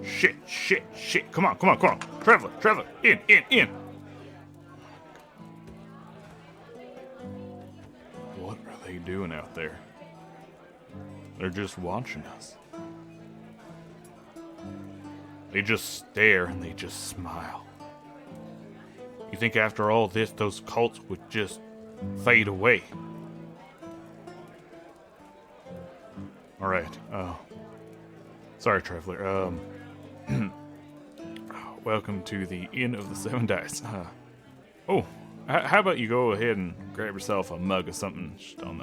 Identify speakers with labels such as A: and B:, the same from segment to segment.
A: Shit. Come on. Traveler, in. What are they doing out there? They're just watching us. They just stare and they just smile. You think after all this, those cults would just fade away? Alright, sorry, Traveler. Welcome to the Inn of the Seven Dice. How about you go ahead and grab yourself a mug of something just on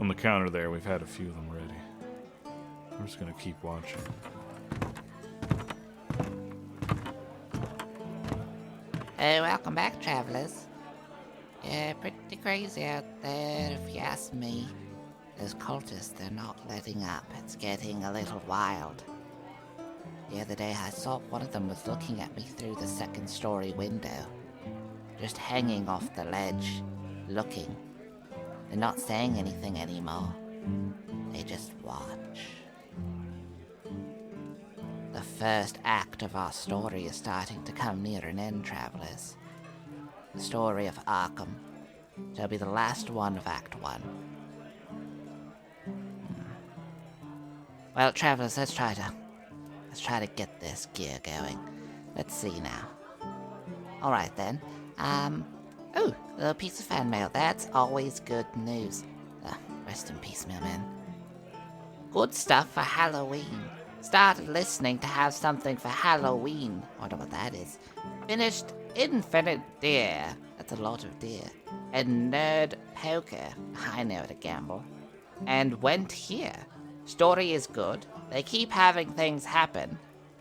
A: the counter there. We've had a few of them ready. I'm just gonna keep watching.
B: Hey, welcome back, travelers. Yeah, pretty crazy out there, if you ask me. Those cultists, they're not letting up. It's getting a little wild. The other day I saw one of them was looking at me through the second-story window. Just hanging off the ledge, looking. They're not saying anything anymore. They just watch. The first act of our story is starting to come near an end, travelers. The story of Arkham shall be the last one of Act 1. Well, travelers, let's try to get this gear going. Let's see now. Alright then. A little piece of fan mail. That's always good news. Rest in peace, mailman. Good stuff for Halloween. Started listening to have something for Halloween. Wonder what that is. Finished Infinite Deer. That's a lot of deer. And Nerd Poker. I know how to gamble. And went here. Story is good. They keep having things happen.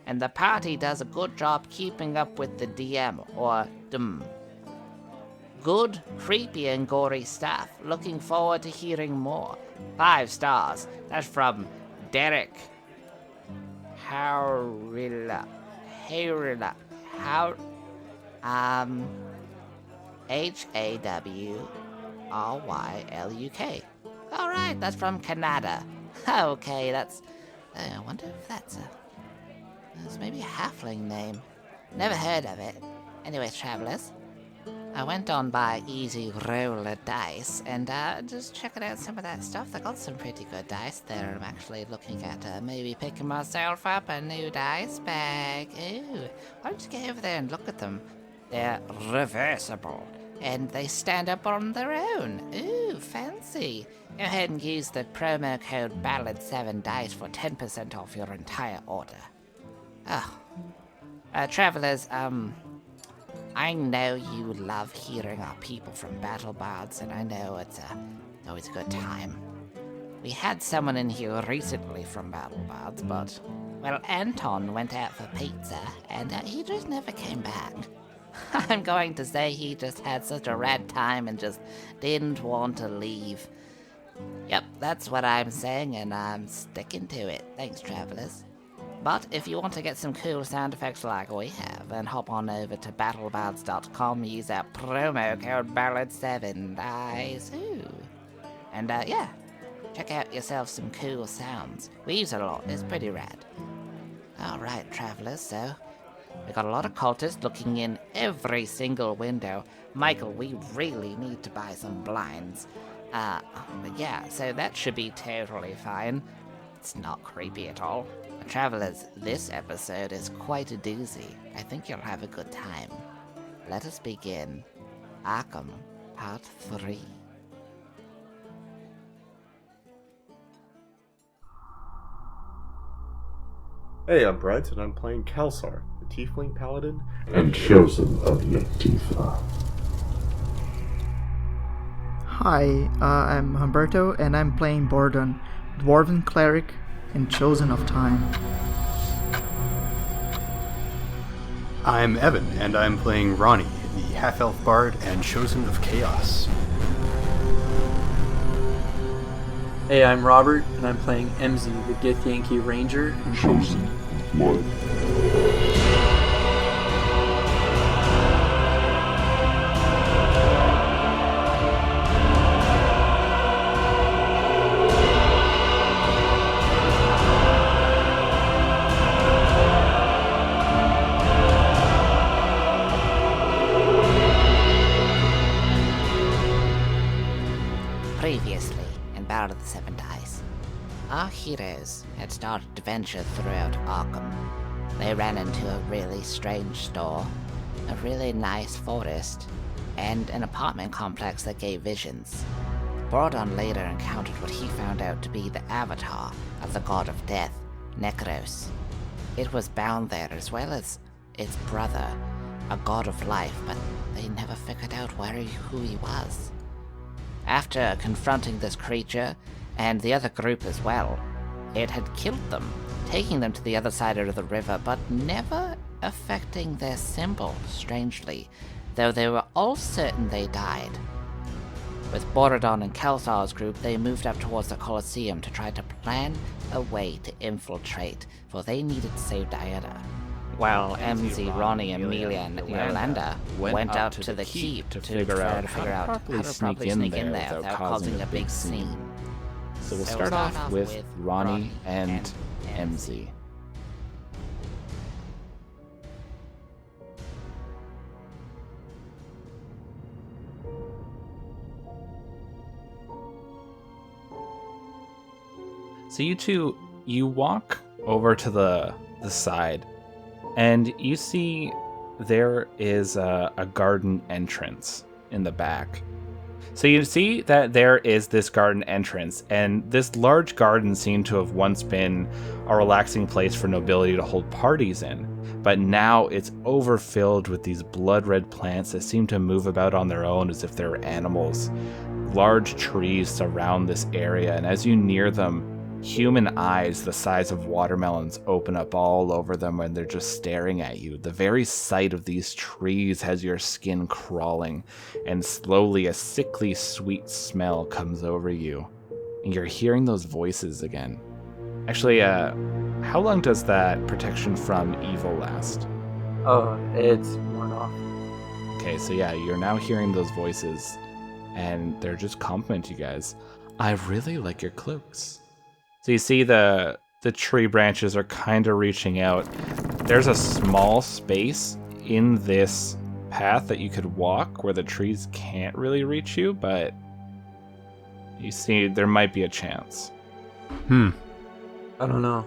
B: And the party does a good job keeping up with the DM, or DM. Good, creepy, and gory stuff. Looking forward to hearing more. 5 stars. That's from Derek. Hawrylyuk. Hawrylyuk. Alright, that's from Canada. Okay, that's... I wonder if that's maybe a halfling name. Never heard of it. Anyways, travelers, I went on by Easy Roller Dice and just checking out some of that stuff. They got some pretty good dice there. I'm actually looking at maybe picking myself up a new dice bag. Ooh, why don't you get over there and look at them? They're reversible and they stand up on their own. Ooh, fancy. Go ahead and use the promo code BALLAD7DICE for 10% off your entire order. Travelers, I know you love hearing our people from Battle Bards, and I know it's always a good time. We had someone in here recently from Battle Bards, but, well, Anton went out for pizza, and he just never came back. I'm going to say he just had such a rad time and just didn't want to leave. Yep, that's what I'm saying, and I'm sticking to it. Thanks, travelers. But if you want to get some cool sound effects like we have, then hop on over to battlebards.com, use our promo code BALLAD7DICE. Ooh. And yeah, check out yourself some cool sounds. We use it a lot, it's pretty rad. Alright, travelers, so we got a lot of cultists looking in every single window. Michael, we really need to buy some blinds. But yeah, so that should be totally fine. It's not creepy at all. Travelers, this episode is quite a doozy. I think you'll have a good time. Let us begin. Arkham, Part 3.
C: Hey, I'm Brett, and I'm playing Kelsar, the Tiefling Paladin
D: and chosen of Yetifa.
E: Hi, I'm Humberto, and I'm playing Bordon, Dwarven Cleric and Chosen of Time.
F: I'm Evan, and I'm playing Ronnie, the Half-Elf Bard and Chosen of Chaos.
G: Hey, I'm Robert, and I'm playing MZ, the Githyanki Ranger and
D: Chosen of Blood.
B: Seven Dice. Our heroes had started to venture throughout Arkham. They ran into a really strange store, a really nice forest, and an apartment complex that gave visions. Bordon later encountered what he found out to be the avatar of the god of death, Necros. It was bound there as well as its brother, a god of life, but they never figured out who he was. After confronting this creature, and the other group as well, it had killed them, taking them to the other side of the river, but never affecting their symbol, strangely, though they were all certain they died. With Borodon and Kelsar's group, they moved up towards the Colosseum to try to plan a way to infiltrate, for they needed to save Diana. While MZ, Ronnie, Amelia, and Yolanda went up to the keep to figure out how to properly sneak in there without causing a big scene.
H: So we'll start off with Ronnie and MZ. So you two, you walk over to the side, and you see there is a garden entrance in the back. So you see that there is this garden entrance, and this large garden seemed to have once been a relaxing place for nobility to hold parties in, but now it's overfilled with these blood-red plants that seem to move about on their own as if they were animals. Large trees surround this area, and as you near them, human eyes the size of watermelons open up all over them and they're just staring at you. The very sight of these trees has your skin crawling, and slowly a sickly sweet smell comes over you. And you're hearing those voices again. Actually, how long does that protection from evil last?
G: Oh, it's worn off.
H: Okay, so yeah, you're now hearing those voices, and they're just complimenting you guys. I really like your cloaks. So you see the tree branches are kind of reaching out. There's a small space in this path that you could walk where the trees can't really reach you, but you see there might be a chance.
G: I don't know.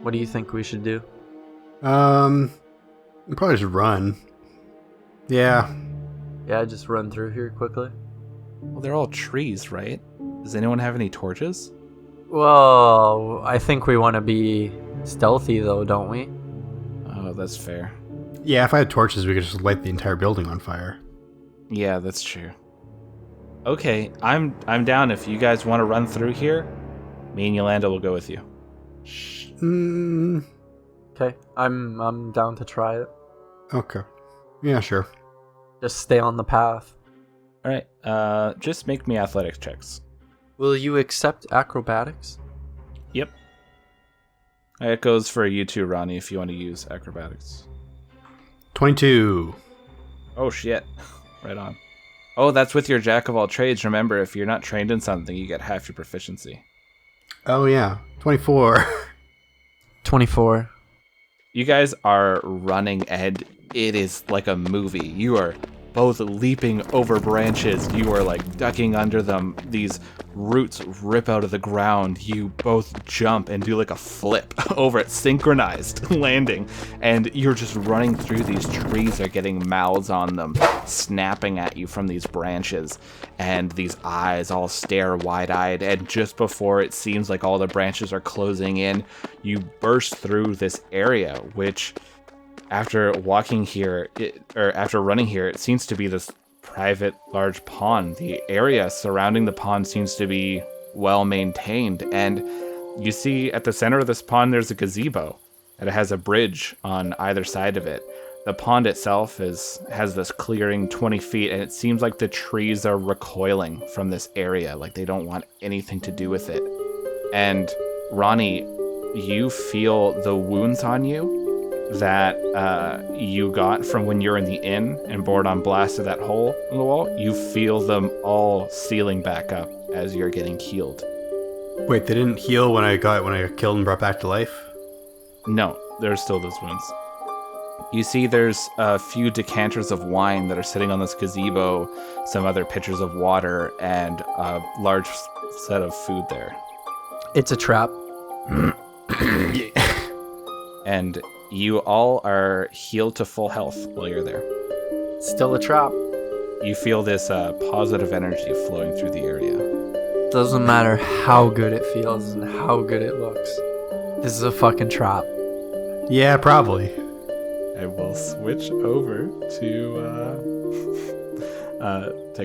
G: What do you think we should do?
F: Probably just run. Yeah.
G: Yeah, just run through here quickly.
H: Well, they're all trees, right? Does anyone have any torches?
G: Well, I think we want to be stealthy, though, don't we?
H: Oh, that's fair.
F: Yeah, if I had torches, we could just light the entire building on fire.
H: Yeah, that's true. Okay, I'm down. If you guys want to run through here, me and Yolanda will go with you.
G: Okay, I'm down to try it.
F: Okay. Yeah, sure.
G: Just stay on the path.
H: All right, just make me athletics checks.
G: Will you accept acrobatics?
H: Yep. It goes for you too, Ronnie, if you want to use acrobatics.
F: 22.
H: Oh, shit. Right on. Oh, that's with your jack of all trades. Remember, if you're not trained in something, you get half your proficiency.
F: Oh, yeah. 24.
G: 24.
H: You guys are running, and it is like a movie. You are both leaping over branches. You are like ducking under them. These roots rip out of the ground. You both jump and do like a flip over it, synchronized landing. And you're just running through these trees. They're getting mouths on them, snapping at you from these branches. And these eyes all stare wide-eyed. And just before it seems like all the branches are closing in, you burst through this area, which after walking here, after running here, it seems to be this private large pond. The area surrounding the pond seems to be well maintained, and you see at the center of this pond there's a gazebo, and it has a bridge on either side of it. The pond itself has this clearing 20 feet, and it seems like the trees are recoiling from this area, like they don't want anything to do with it. And Ronnie, you feel the wounds on you that you got from when you're in the inn and Bordon blasted that hole in the wall. You feel them all sealing back up as you're getting healed.
F: Wait, they didn't heal when I got killed and brought back to life?
H: No, there's still those wounds. You see there's a few decanters of wine that are sitting on this gazebo, some other pitchers of water, and a large set of food there.
G: It's a trap.
H: And you all are healed to full health while you're there.
G: Still a trap.
H: You feel this positive energy flowing through the area.
G: Doesn't matter how good it feels and how good it looks. This is a fucking trap.
F: Yeah, probably.
H: I will switch over to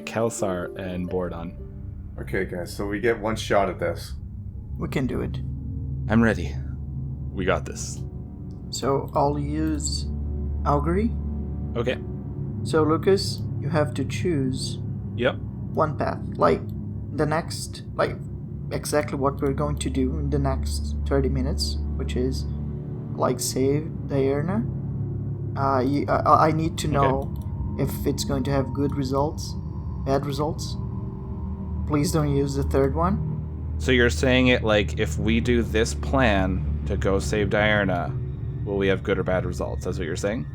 H: Kelsar and Bordon.
C: Okay, guys, so we get one shot at this.
E: We can do it.
H: I'm ready. We got this.
E: So I'll use augury.
H: Okay.
E: So Lucas, you have to choose
H: Yep.
E: one path. Like the next, like exactly what we're going to do in the next 30 minutes, which is like save Diurna. I need to know if it's going to have good results, bad results. Please don't use the third one.
H: So you're saying it like if we do this plan to go save Diurna, will we have good or bad results? That's what you're saying?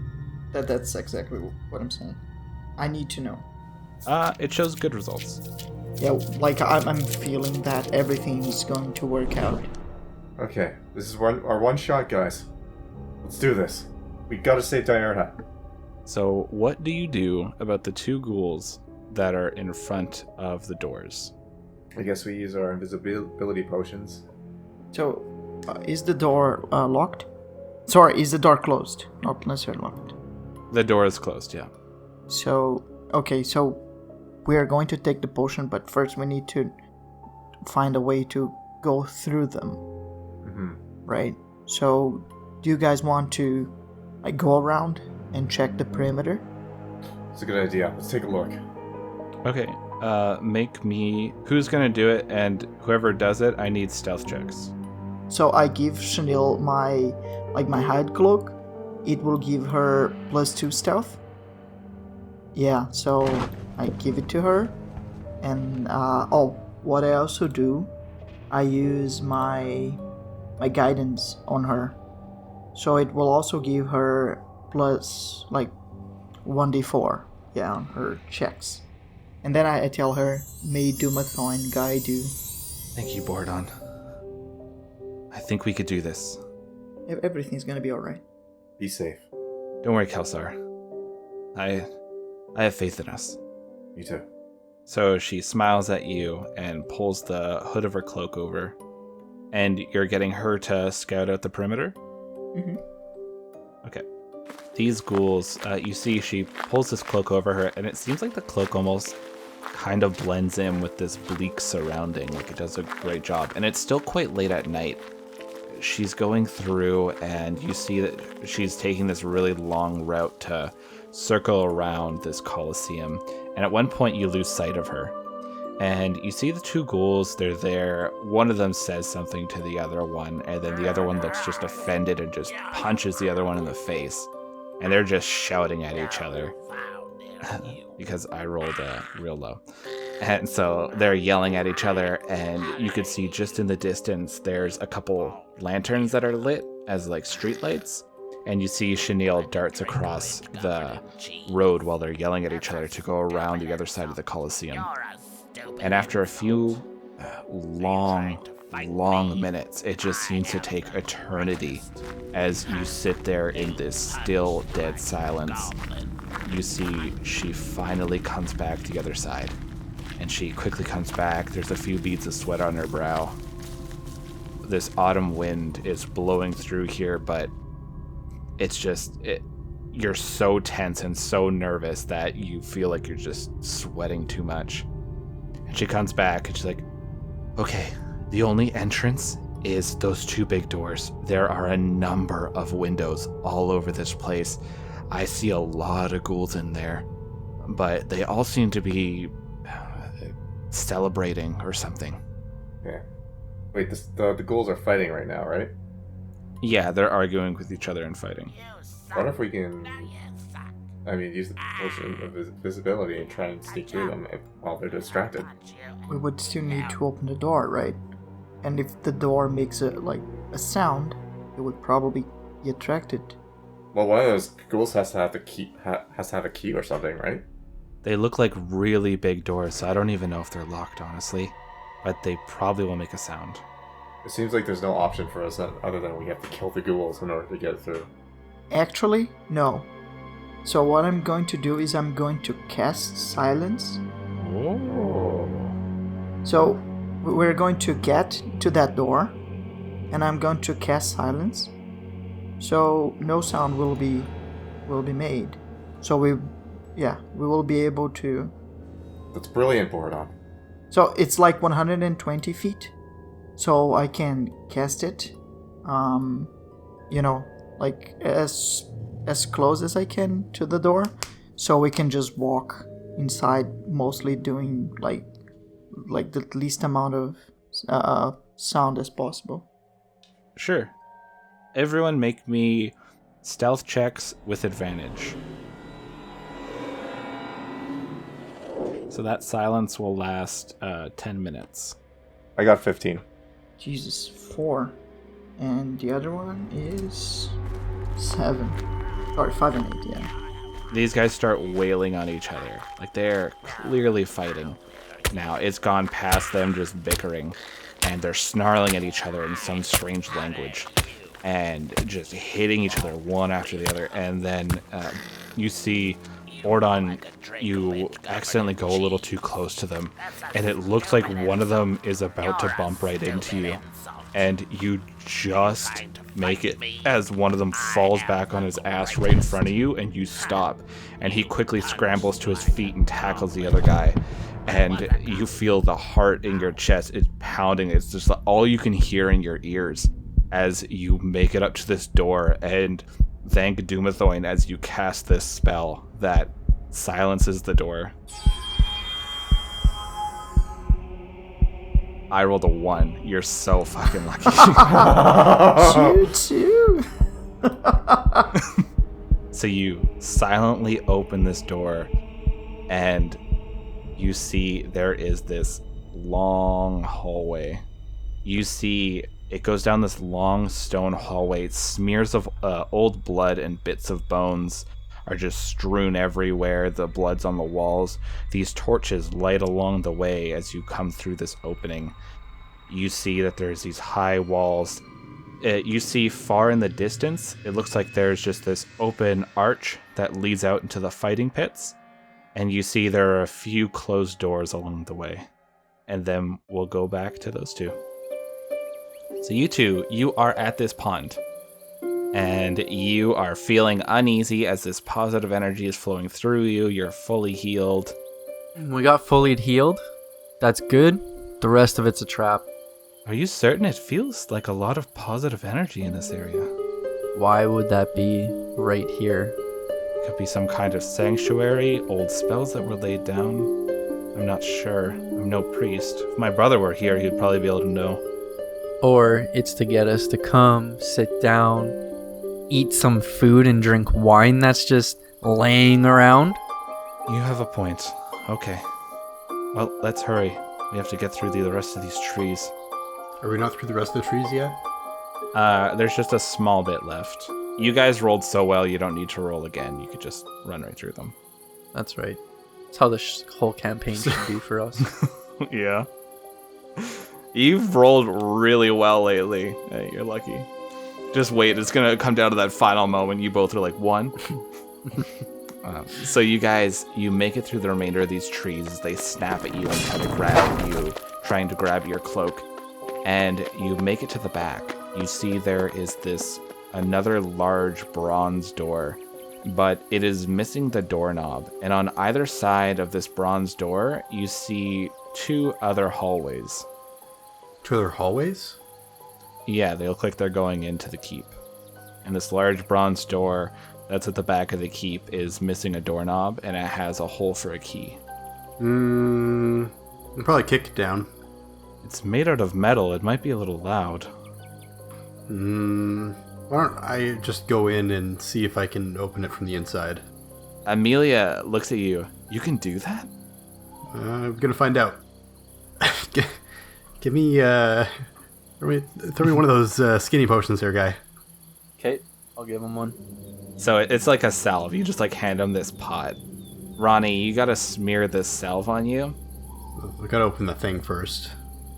E: That's exactly what I'm saying. I need to know.
H: It shows good results.
E: Yeah, like I'm feeling that everything is going to work out.
C: Okay, this is our one shot, guys. Let's do this. We gotta save Diurna.
H: So what do you do about the two ghouls that are in front of the doors?
C: I guess we use our invisibility potions.
E: So, is the door locked? Sorry, is the door closed? Not necessarily locked.
H: The door is closed, yeah.
E: So, okay, so we are going to take the potion, but first we need to find a way to go through them.
C: Mm-hmm.
E: Right? So, do you guys want to like go around and check the perimeter?
C: It's a good idea. Let's take a look.
H: Okay. Make me... Who's gonna do it? And whoever does it, I need stealth checks.
E: So I give Chanel my hide cloak. It will give her +2 stealth. Yeah, so I give it to her. And what I also do, I use my guidance on her. So it will also give her plus 1d4, yeah, on her checks. And then I tell her, may Dumathoin guide you.
H: Thank you, Bordon. I think we could do this.
E: Everything's gonna be alright.
C: Be safe.
H: Don't worry, Kelsar. I have faith in us.
C: Me too.
H: So she smiles at you and pulls the hood of her cloak over. And you're getting her to scout out the perimeter?
E: Mm-hmm.
H: Okay. These ghouls, you see she pulls this cloak over her, and it seems like the cloak almost kind of blends in with this bleak surrounding. Like, it does a great job. And it's still quite late at night. She's going through, and you see that she's taking this really long route to circle around this Colosseum. And at one point, you lose sight of her. And you see the two ghouls, they're there. One of them says something to the other one, and then the other one looks just offended and just punches the other one in the face. And they're just shouting at each other. Because I rolled real low. And so they're yelling at each other, and you could see just in the distance, there's a couple lanterns that are lit as like streetlights. And you see Chenille darts across the road while they're yelling at each other to go around the other side of the Colosseum. And after a few long minutes, it just seems to take eternity as you sit there in this still dead silence. You see she finally comes back to the other side. And she quickly comes back. There's a few beads of sweat on her brow. This autumn wind is blowing through here, but it's just... you're so tense and so nervous that you feel like you're just sweating too much. And she comes back and she's like, okay, the only entrance is those two big doors. There are a number of windows all over this place. I see a lot of ghouls in there, but they all seem to be celebrating or something.
C: Okay. Wait, the ghouls are fighting right now, right?
H: Yeah, they're arguing with each other and fighting.
C: I wonder if we can... use the potion of visibility and try and sneak through them while they're distracted.
E: We would still need to open the door, right? And if the door makes a sound, it would probably be attracted.
C: Well, one of those ghouls has to have a key or something, right?
H: They look like really big doors, so I don't even know if they're locked, honestly. but they probably will make a sound.
C: It seems like there's no option for us other than we have to kill the ghouls in order to get through.
E: Actually, no. So what I'm going to do is I'm going to cast silence.
H: Oh.
E: So we're going to get to that door, and I'm going to cast silence. So no sound will be made. So we will be able to.
C: That's brilliant, Bordon.
E: So it's like 120 feet. So I can cast it, like as close as I can to the door, so we can just walk inside, mostly doing like the least amount of sound as possible.
H: Sure. Everyone make me stealth checks with advantage. So that silence will last 10 minutes.
C: I got 15.
E: Jesus, 4. And the other one is 7. Sorry, 5 and 8, yeah.
H: These guys start wailing on each other. Like, they're clearly fighting. Now, it's gone past them just bickering. And they're snarling at each other in some strange language. And just hitting each other one after the other. And then you see Ordon, you accidentally go a little too close to them. And it looks like one of them is about to bump right into you. And you just make it as one of them falls back on his ass right in front of you, and you stop. And he quickly scrambles to his feet and tackles the other guy. And you feel the heart in your chest. It's pounding. It's just all you can hear in your ears as you make it up to this door. And thank Doomathoin as you cast this spell that silences the door. I rolled a 1. You're so fucking lucky.
E: Choo-choo.
H: So you silently open this door, and you see there is this long hallway. You see it goes down this long stone hallway. Smears of old blood and bits of bones are just strewn everywhere. The blood's on the walls. These torches light along the way as you come through this opening. You see that there's these high walls. You see far in the distance, it looks like there's just this open arch that leads out into the fighting pits. And you see there are a few closed doors along the way. And then we'll go back to those two. So you two, you are at this pond. And you are feeling uneasy as this positive energy is flowing through you. You're fully healed.
G: We got fully healed. That's good. The rest of it's a trap.
H: Are you certain? It feels like a lot of positive energy in this area.
G: Why would that be right here?
H: Could be some kind of sanctuary, old spells that were laid down. I'm not sure. I'm no priest. If my brother were here, he'd probably be able to know.
G: Or it's to get us to come, sit down, eat some food and drink wine that's just laying around.
H: You have a point. Okay. Well, let's hurry. We have to get through the rest of these trees.
F: Are we not through the rest of the trees yet?
H: There's just a small bit left. You guys rolled so well, you don't need to roll again. You could just run right through them.
G: That's right. That's how this whole campaign should be for us.
H: Yeah. You've rolled really well lately. Hey, you're lucky. Just wait, it's gonna come down to that final moment. You both are like, 1. So you guys, you make it through the remainder of these trees as they snap at you and try to grab you, trying to grab your cloak. And you make it to the back. You see there is another large bronze door, but it is missing the doorknob. And on either side of this bronze door, you see 2 other hallways.
F: 2 other hallways?
H: Yeah, they look like they're going into the keep. And this large bronze door that's at the back of the keep is missing a doorknob, and it has a hole for a key.
F: I'll probably kick it down.
H: It's made out of metal. It might be a little loud.
F: Why don't I just go in and see if I can open it from the inside?
H: Amelia looks at you. You can do that?
F: I'm gonna find out. Give me, throw me one of those skinny potions there, guy.
G: Okay, I'll give him one.
H: So it's like a salve. You just like hand him this pot. Ronnie, you gotta smear this salve on you.
F: I gotta open the thing first.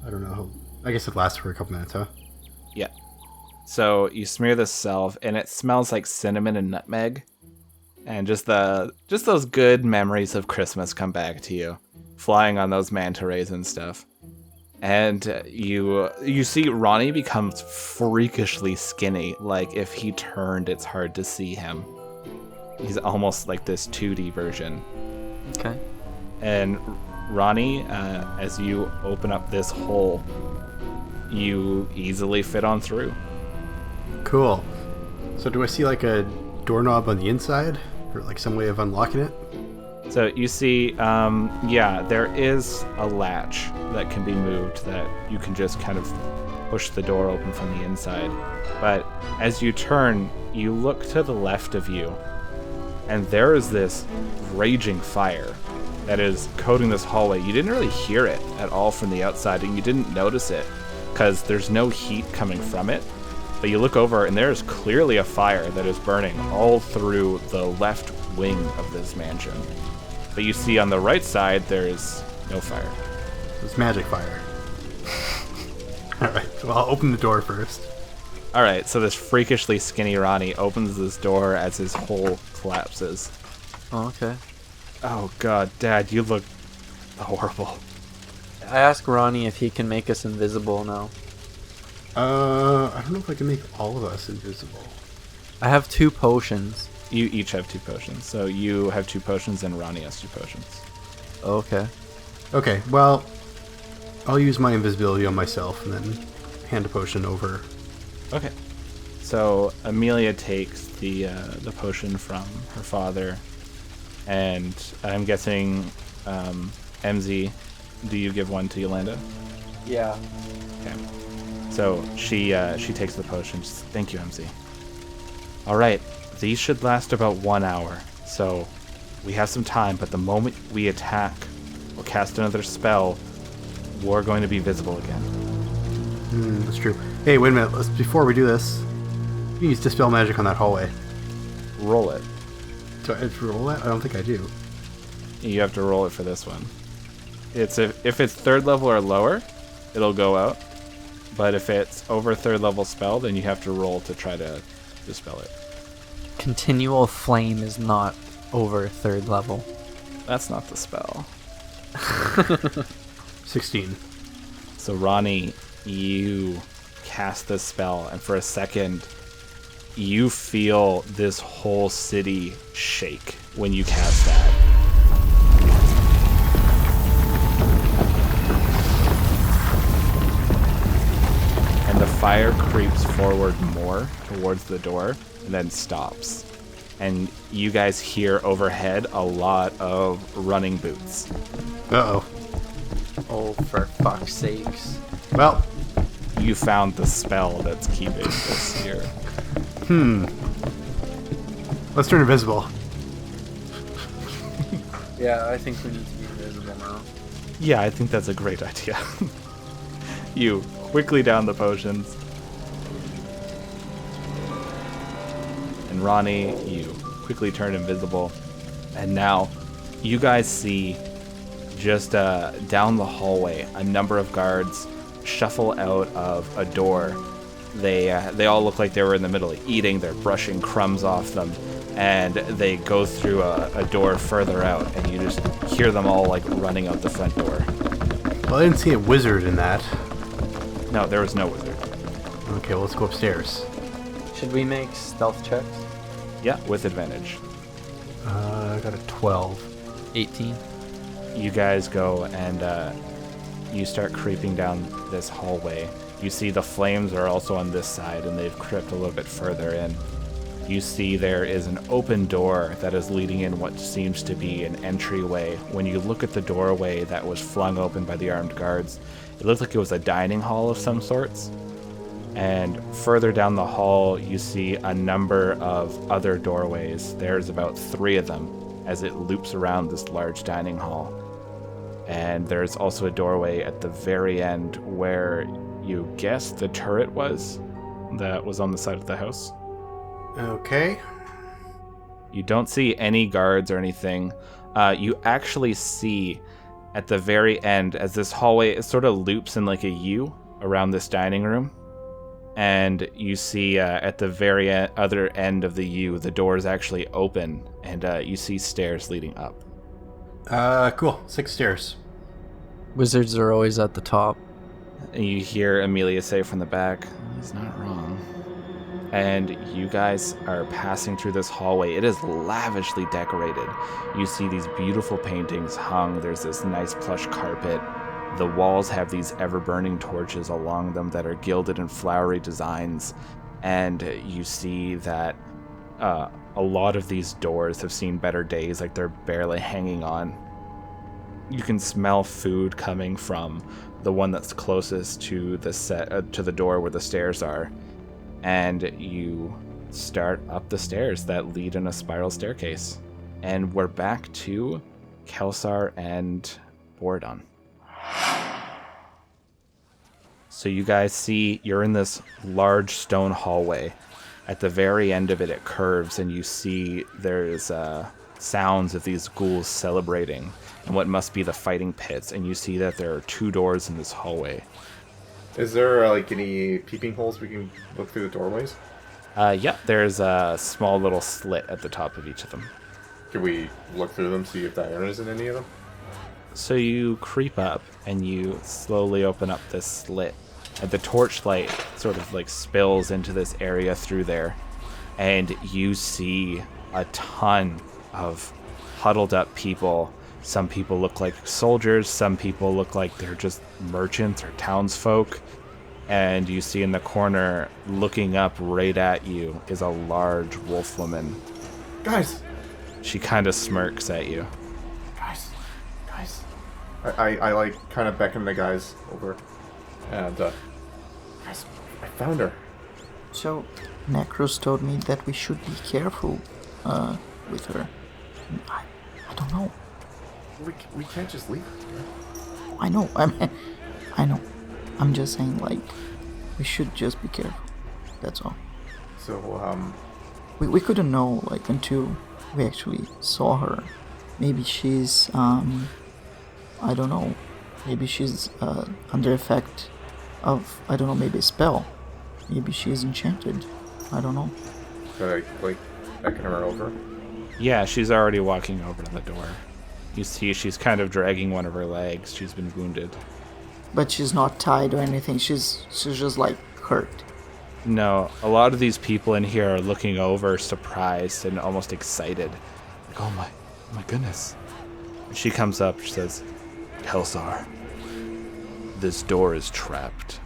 F: I don't know. I guess it lasts for a couple minutes, huh?
H: Yeah. So you smear this salve, and it smells like cinnamon and nutmeg, and just those good memories of Christmas come back to you, flying on those manta rays and stuff. And you see Ronnie becomes freakishly skinny. Like if he turned, it's hard to see him. He's almost like this 2D version.
G: Okay.
H: And Ronnie, as you open up this hole, you easily fit on through.
F: Cool. So do I see like a doorknob on the inside? Or like some way of unlocking it?
H: So you see, there is a latch that can be moved that you can just kind of push the door open from the inside. But as you turn, you look to the left of you, and there is this raging fire that is coating this hallway. You didn't really hear it at all from the outside, and you didn't notice it because there's no heat coming from it. But you look over, and there's clearly a fire that is burning all through the left wing of this mansion. But you see on the right side, there's no fire.
F: It's magic fire. Alright, well, I'll open the door first.
H: Alright, so this freakishly skinny Ronnie opens this door as his hole collapses.
G: Oh, okay.
H: Oh god, Dad, you look horrible.
G: I asked Ronnie if he can make us invisible now.
F: I don't know if I can make all of us invisible.
G: I have 2 potions.
H: You each have 2 potions. So you have 2 potions and Ronnie has 2 potions.
G: Okay.
F: Okay, well, I'll use my invisibility on myself and then hand a potion over.
H: Okay. So Amelia takes the potion from her father, and I'm guessing MZ, do you give one to Yolanda?
G: Yeah.
H: Okay. So she takes the potion. Thank you, MZ. All right. These should last about 1 hour, so we have some time, but the moment we attack or cast another spell, we're going to be visible again.
F: That's true. Hey, wait a minute. Before we do this, you can use Dispel Magic on that hallway.
H: Roll it.
F: Do I have to roll that? I don't think I do.
H: You have to roll it for this one. If it's 3rd level or lower, it'll go out. But if it's over 3rd level spell, then you have to roll to try to dispel it.
G: Continual flame is not over 3rd level.
H: That's not the spell.
F: 16.
H: So Ronnie, you cast this spell, and for a second, you feel this whole city shake when you cast that. And the fire creeps forward more towards the door and then stops. And you guys hear overhead a lot of running boots.
F: Uh-oh.
G: Oh, for fuck's sakes.
F: Well,
H: You found the spell that's keeping this here.
F: let's turn invisible.
G: Yeah, I think we need to be invisible now.
H: Yeah, I think that's a great idea. You quickly down the potions. And Ronnie, you quickly turn invisible. And now you guys see just down the hallway a number of guards shuffle out of a door. They all look like they were in the middle of eating. They're brushing crumbs off them. And they go through a door further out. And you just hear them all like running out the front door.
F: Well, I didn't see a wizard in that.
H: No, there was no wizard.
F: Okay, well, let's go upstairs.
G: Should we make stealth checks?
H: Yeah, with advantage.
F: I got a 12.
G: 18.
H: You guys go and you start creeping down this hallway. You see the flames are also on this side, and they've crept a little bit further in. You see there is an open door that is leading in what seems to be an entryway. When you look at the doorway that was flung open by the armed guards, it looked like it was a dining hall of some sorts. And further down the hall, you see a number of other doorways. There's about 3 of them as it loops around this large dining hall. And there's also a doorway at the very end where you guess the turret was that was on the side of the house.
F: Okay.
H: You don't see any guards or anything. You actually see at the very end, as this hallway it sort of loops in like a U around this dining room, and you see at the very other end of the U, the doors actually open, and you see stairs leading up.
F: Cool. 6 stairs.
G: Wizards are always at the top.
H: And you hear Amelia say from the back, "He's not wrong." And you guys are passing through this hallway. It is lavishly decorated. You see these beautiful paintings hung. There's this nice plush carpet. The walls have these ever-burning torches along them that are gilded in flowery designs. And you see that a lot of these doors have seen better days, like they're barely hanging on. You can smell food coming from the one that's closest to the door where the stairs are. And you start up the stairs that lead in a spiral staircase. And we're back to Kelsar and Bordon. So you guys see you're in this large stone hallway. At the very end of it, it curves, and you see there's sounds of these ghouls celebrating in what must be the fighting pits. And you see that there are 2 doors in this hallway.
C: Is there like any peeping holes we can look through the doorways?
H: Yep, there's a small little slit at the top of each of them.
C: Can we look through them, see if Diana's in any of them?
H: So you creep up and you slowly open up this slit. And the torchlight sort of like spills into this area through there. And you see a ton of huddled up people. Some people look like soldiers, some people look like they're just merchants or townsfolk. And you see in the corner, looking up right at you, is a large wolf woman.
C: Guys!
H: She kind of smirks at you.
C: Guys! I like kind of beckon the guys over. And, guys, I found her.
E: So, Necros told me that we should be careful with her. I don't know.
C: We can't just leave her.
E: I know. I know. I'm just saying, like, we should just be careful. That's all.
C: So,
E: We couldn't know, like, until we actually saw her. Maybe she's, I don't know. Maybe she's under effect of, I don't know, maybe a spell. Maybe she's enchanted. I don't know.
C: Could I, like, beckon her over?
H: Yeah, she's already walking over to the door. You see she's kind of dragging one of her legs. She's been wounded.
E: But she's not tied or anything. She's just, like, hurt.
H: No, a lot of these people in here are looking over, surprised and almost excited. Like, oh my goodness. She comes up, she says, "Kelsar, this door is trapped.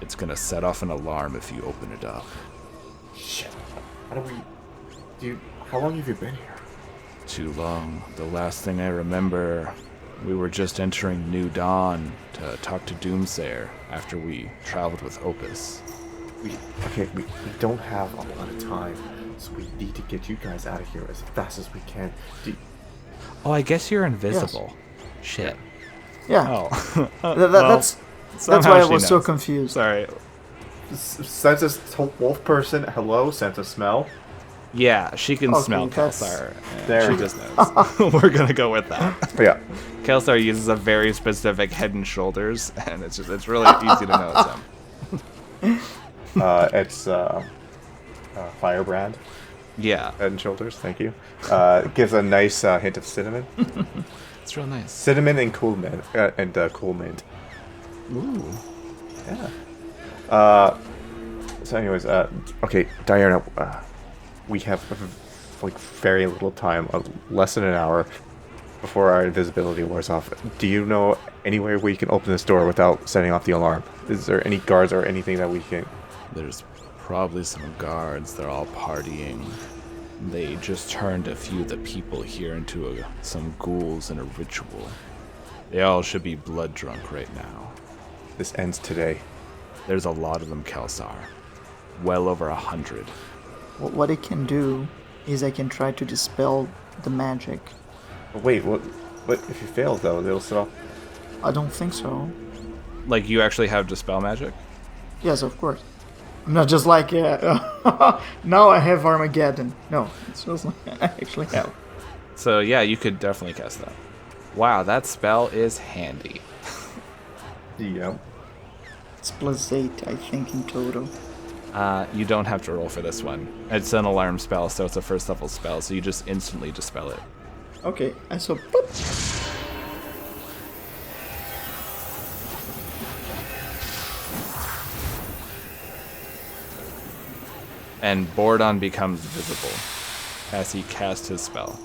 H: It's gonna set off an alarm if you open it up."
C: Shit. How long have you been here?
H: Too long. The last thing I remember, we were just entering New Dawn to talk to Doomsayer after we traveled with Opus.
C: We don't have a lot of time, so we need to get you guys out of here as fast as we can.
H: Oh, I guess you're invisible. Yes. Shit.
E: Yeah.
H: Oh.
E: That's why I was so confused.
H: Sorry.
C: Sense a wolf person. Hello, sense a smell.
H: Yeah, she can smell Kelsar. Yeah, she just knows. We're gonna go with that.
C: Yeah.
H: Kelsar uses a very specific Head and Shoulders, and it's really easy to know it's him.
C: It's Firebrand.
H: Yeah.
C: Head and Shoulders. Thank you. Gives a nice hint of cinnamon.
H: It's real nice.
C: Cinnamon and cool mint. Cool mint.
H: Ooh.
C: Yeah. So, anyways, okay, Diana. We have like very little time, less than an hour before our invisibility wears off. Do you know anywhere we can open this door without setting off the alarm? Is there any guards or anything that we can?
H: There's probably some guards. They're all partying. They just turned a few of the people here into some ghouls in a ritual. They all should be blood drunk right now.
C: This ends today.
H: There's a lot of them, Kelsar. Well over 100.
E: What I can do is I can try to dispel the magic.
C: Wait, what if you fail though? They'll set off.
E: I don't think so.
H: Like, you actually have dispel magic?
E: Yes, of course. I'm not just like, now I have Armageddon. No, it's just like I actually have.
H: So yeah, you could definitely cast that. Wow, that spell is handy.
C: Yep.
E: It's +8, I think, in total.
H: You don't have to roll for this one. It's an alarm spell, so it's a first level spell, so you just instantly dispel it.
E: Okay, I saw. Boop.
H: And Bordon becomes visible as he casts his spell.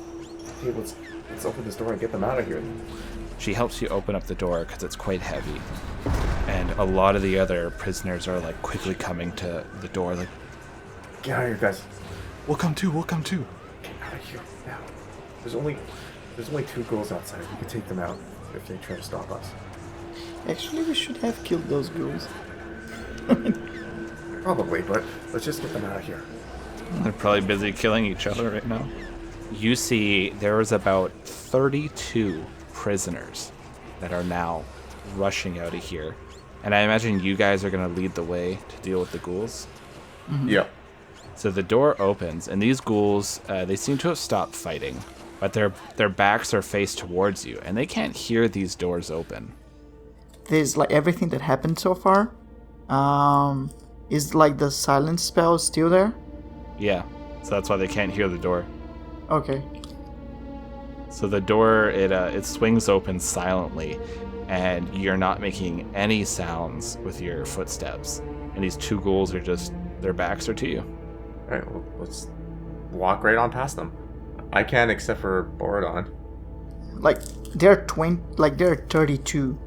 C: Hey, let's open this door and get them out of here.
H: She helps you open up the door because it's quite heavy. And a lot of the other prisoners are like quickly coming to the door, like,
C: Get out of here, guys.
H: we'll come too.
C: Get out of here now. There's only 2 ghouls outside. We can take them out if they try to stop us.
E: Actually, we should have killed those ghouls.
C: Probably, but let's just get them out of here.
H: They're probably busy killing each other right now. You see there was about 32 prisoners that are now rushing out of here. And I imagine you guys are going to lead the way to deal with the ghouls.
C: Yep.
H: So the door opens, and these ghouls, they seem to have stopped fighting, but their backs are faced towards you, and they can't hear these doors open.
E: There's like everything that happened so far. Is like the silence spell still there?
H: Yeah, so that's why they can't hear the door.
E: Okay.
H: So the door, it swings open silently, and you're not making any sounds with your footsteps. And these 2 ghouls are just, their backs are to you.
C: Alright, well, let's walk right on past them. I can, except for Borodon.
E: Like there are 32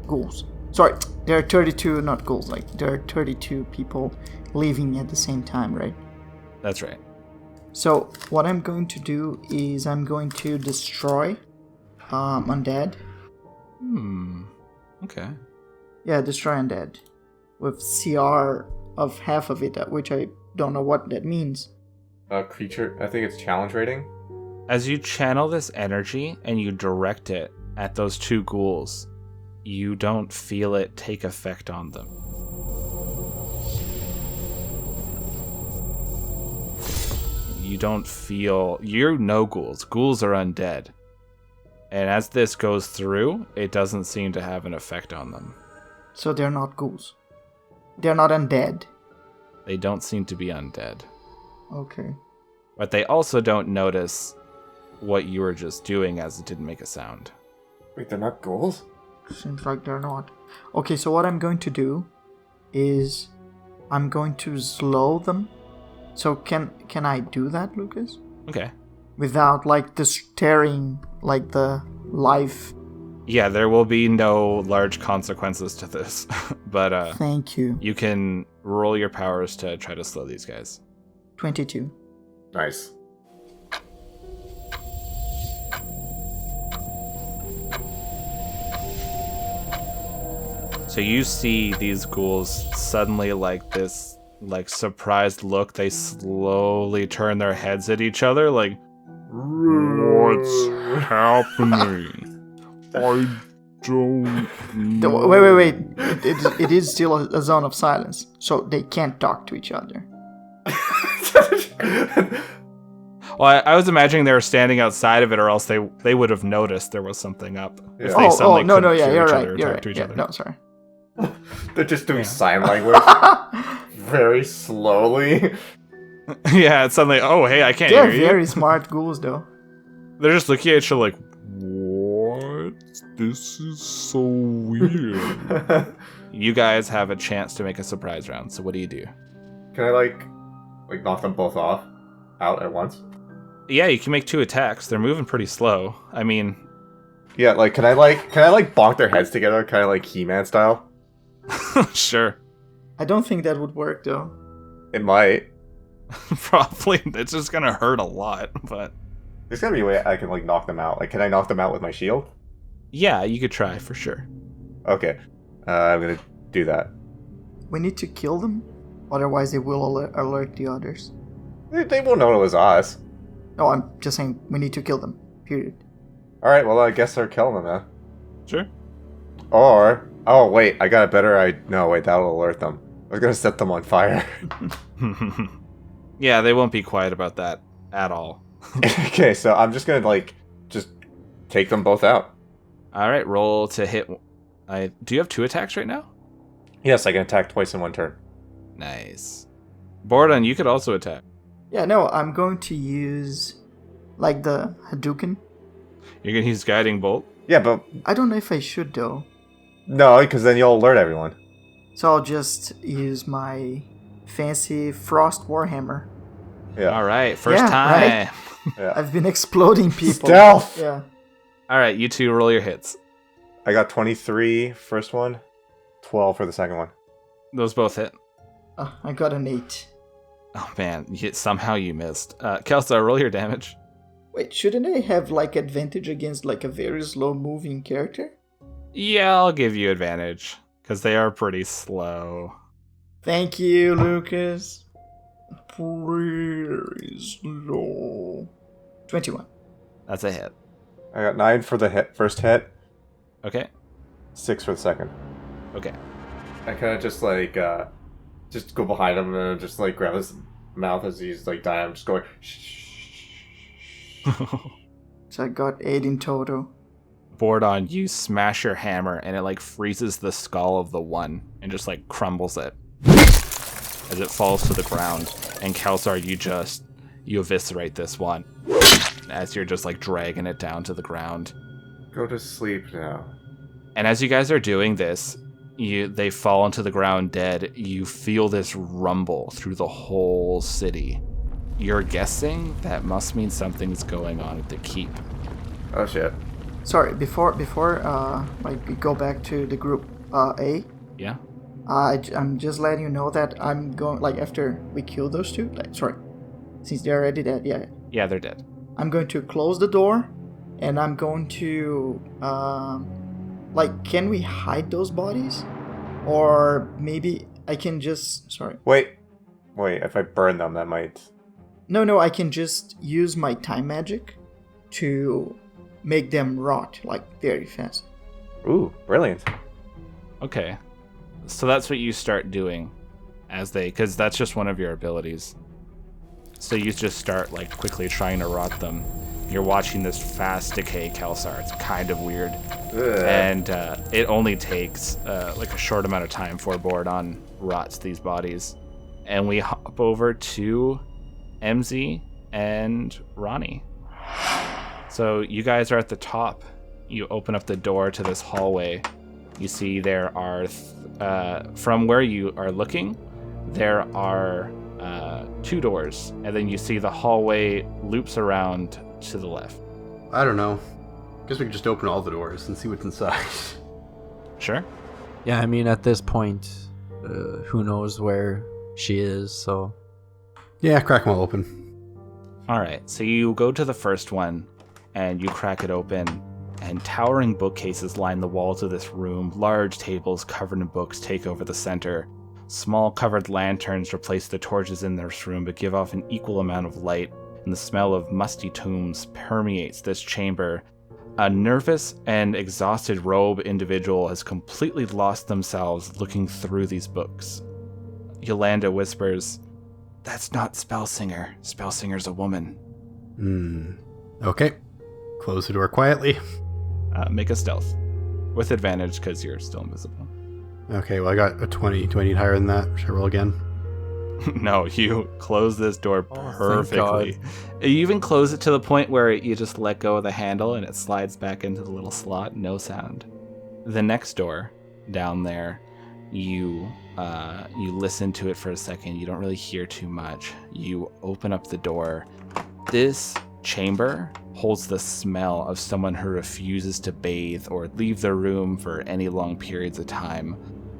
E: ghouls. Sorry, there are 32 not ghouls. Like there are 32 people leaving at the same time, right?
H: That's right.
E: So what I'm going to do is I'm going to destroy undead.
H: Okay.
E: Yeah, destroy undead with CR of half of it, which I don't know what that means.
C: Creature, I think it's challenge rating.
H: As you channel this energy and you direct it at those 2 ghouls, you don't feel it take effect on them. You don't feel... You're no ghouls. Ghouls are undead. And as this goes through, it doesn't seem to have an effect on them.
E: So they're not ghouls. They're not undead.
H: They don't seem to be undead.
E: Okay.
H: But they also don't notice what you were just doing, as it didn't make a sound.
C: Wait, they're not ghouls?
E: Seems like they're not. Okay, so what I'm going to do is I'm going to slow them. So can I do that, Lucas?
H: Okay.
E: Without like tearing like the life.
H: Yeah, there will be no large consequences to this. But
E: Thank you.
H: you can roll your powers to try to slow these guys.
E: 22.
C: Nice.
H: So you see these ghouls suddenly like this like surprised look. They slowly turn their heads at each other like, what's happening? I don't know.
E: Wait. It is still a zone of silence. So they can't talk to each other.
H: Well, I was imagining they were standing outside of it, or else they would have noticed there was something up.
C: Yeah.
H: If they suddenly
E: no,
H: couldn't
E: yeah,
H: hear
E: you're
H: each
E: right.
H: other or
E: You're
H: talk
E: right.
H: to each
E: Yeah,
H: other.
E: no, sorry.
C: They're just doing sign language very slowly.
H: Yeah, it's suddenly, oh, hey, I can't
E: They're
H: hear you.
E: very smart ghouls, though.
H: They're just looking at each other like, what? This is so weird. You guys have a chance to make a surprise round, so what do you do?
C: Can I like knock them both out at once?
H: Yeah, you can make 2 attacks. They're moving pretty slow. I mean...
C: Yeah, like can I bonk their heads together, kind of like He-Man style?
H: Sure.
E: I don't think that would work, though.
C: It might.
H: Probably. It's just gonna hurt a lot, but...
C: There's gotta be a way I can like knock them out. Like, can I knock them out with my shield?
H: Yeah, you could try, for sure.
C: Okay, I'm gonna do that.
E: We need to kill them, otherwise they will alert the others.
C: They won't know it was us.
E: No, I'm just saying we need to kill them. Period.
C: All right, well I guess they're killing them then.
H: Sure.
C: Or wait, I got a better no wait, that'll alert them. I was gonna set them on fire.
H: Yeah, they won't be quiet about that at all.
C: Okay, so I'm just gonna just take them both out.
H: All right, roll to hit. Do you have 2 attacks right now?
C: Yes, I can attack twice in one turn.
H: Nice. Bordon, you could also attack.
E: Yeah, no, I'm going to use like the Hadouken.
H: You're going to use Guiding Bolt?
C: Yeah, but
E: I don't know if I should though.
C: no, because then you'll alert everyone.
E: So I'll just use my fancy Frost Warhammer.
C: Yeah.
H: All right, first
E: Yeah,
H: time.
E: right?
C: Yeah.
E: I've been exploding people.
C: Stealth!
E: Yeah.
H: All right, you 2 roll your hits.
C: I got 23 first one, 12 for the second one.
H: Those both hit.
E: I got an 8.
H: Oh man, somehow you missed. Kelsar, roll your damage.
E: Wait, shouldn't I have like advantage against like a very slow moving character?
H: Yeah, I'll give you advantage, because they are pretty slow.
E: Thank you, Lucas. Pretty slow. 21.
H: That's a hit.
C: I got 9 for the first hit,
H: Okay.
C: 6 for the second.
H: Okay.
C: I kind of just like, just go behind him and just like grab his mouth as he's like dying. I'm just going, shh.
E: So I got 8 in total.
H: Bordon, you smash your hammer and it like freezes the skull of the one and just like crumbles it as it falls to the ground. And Kelsar, you eviscerate this one as you're just like dragging it down to the ground.
C: Go to sleep now.
H: And as you guys are doing this, they fall into the ground dead. You feel this rumble through the whole city. You're guessing that must mean something's going on at the keep.
C: Oh shit.
E: Sorry, before like we go back to the group A.
H: Yeah?
E: I'm just letting you know that I'm going like after we kill those 2. Like, sorry, since they're already dead. Yeah.
H: Yeah, they're dead.
E: I'm going to close the door, and I'm going to like, can we hide those bodies, or maybe I can just
C: Wait. If I burn them, that might.
E: No, I can just use my time magic to make them rot like very fast.
C: Ooh, brilliant.
H: Okay. So that's what you start doing because that's just one of your abilities. So you just start like quickly trying to rot them. You're watching this fast decay, Kelsar. It's kind of weird.
C: Ugh.
H: And it only takes like a short amount of time for Bordon rots these bodies. And we hop over to MZ and Ronnie. So you guys are at the top. You open up the door to this hallway. You see there are, from where you are looking, there are 2 doors. And then you see the hallway loops around to the left.
F: I don't know. Guess we could just open all the doors and see what's inside.
H: Sure.
G: Yeah, I mean, at this point, who knows where she is, so...
F: Yeah, crack them all open.
H: All right, so you go to the first one, and you crack it open, and towering bookcases line the walls of this room. Large tables covered in books take over the center. Small covered lanterns replace the torches in this room, but give off an equal amount of light, and the smell of musty tombs permeates this chamber. A nervous and exhausted robe individual has completely lost themselves looking through these books. Yolanda whispers, "That's not Spellsinger. Spellsinger's a woman."
F: Okay. Close the door quietly.
H: Make a stealth. With advantage, because you're still invisible.
F: Okay, well, I got a 20. Do I need higher than that? Should I roll again?
H: No, you close this door
G: thank
H: perfectly. You even close it to the point where you just let go of the handle and it slides back into the little slot, no sound. The next door down there, you listen to it for a second. You don't really hear too much. You open up the door. This chamber holds the smell of someone who refuses to bathe or leave their room for any long periods of time.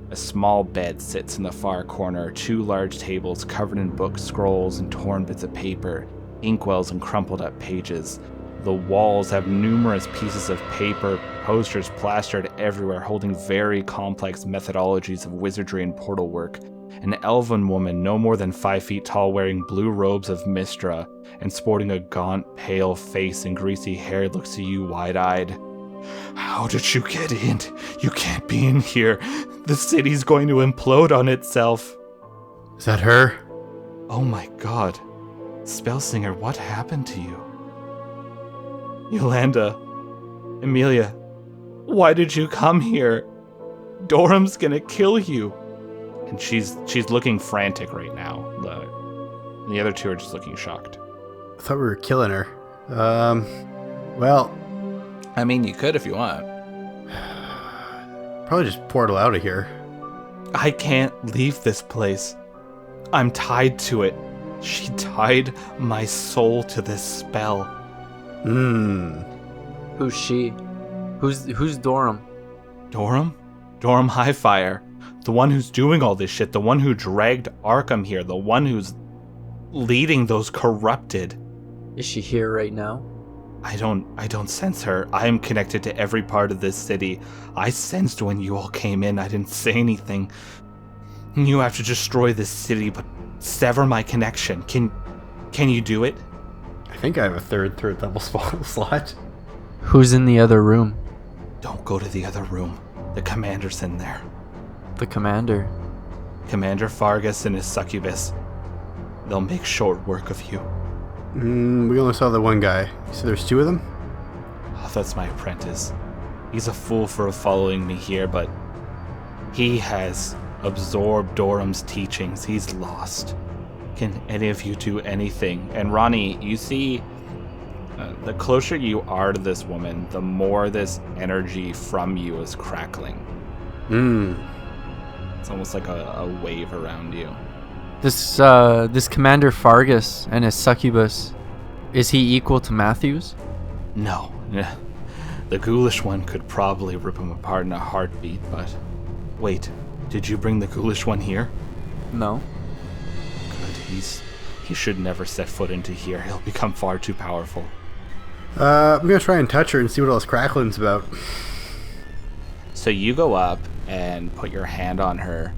H: A small bed sits in the far corner, 2 large tables covered in books, scrolls, and torn bits of paper, inkwells and crumpled up pages. The walls have numerous pieces of paper, posters plastered everywhere holding very complex methodologies of wizardry and portal work. An elven woman no more than 5 feet tall wearing blue robes of Mistra and sporting a gaunt, pale face and greasy hair looks at you wide-eyed. "How did you get in? You can't be in here. The city's going to implode on itself."
F: Is that her?
H: "Oh my god. Spellsinger, what happened to you?" "Yolanda. Emilia. Why did you come here? Doram's gonna kill you. And she's looking frantic right now. The other two are just looking shocked.
F: I thought we were killing her. Well,
H: I mean, you could if you want.
F: probably just portal out of here.
H: I can't leave this place. I'm tied to it. She tied my soul to this spell.
G: Who's she? Who's Doram?
H: Doram? Doram Highfire. The one who's doing all this shit. The one who dragged Arkham here. The one who's leading those corrupted.
G: Is she here right now?
H: I don't sense her. I am connected to every part of this city. I sensed when you all came in. I didn't say anything. You have to destroy this city, but sever my connection. Can you do it?
F: I think I have a third level slot.
G: Who's in the other room?
H: Don't go to the other room. The commander's in there.
G: The commander.
H: Commander Fargus and his succubus. They'll make short work of you.
F: We only saw the one guy. So there's two of them?
H: Oh, that's my apprentice. He's a fool for following me here, but he has absorbed Doram's teachings. He's lost. Can any of you do anything? And Ronnie, you see, the closer you are to this woman, the more this energy from you is crackling. It's almost like a wave around you.
G: This Commander Fargus and his succubus, is he equal to Matthews?
H: No. The ghoulish one could probably rip him apart in a heartbeat, but... Wait, did you bring the ghoulish one here?
G: No.
H: Good, he should never set foot into here. He'll become far too powerful.
F: I'm gonna try and touch her and see what all this crackling's about.
H: So you go up and put your hand on her,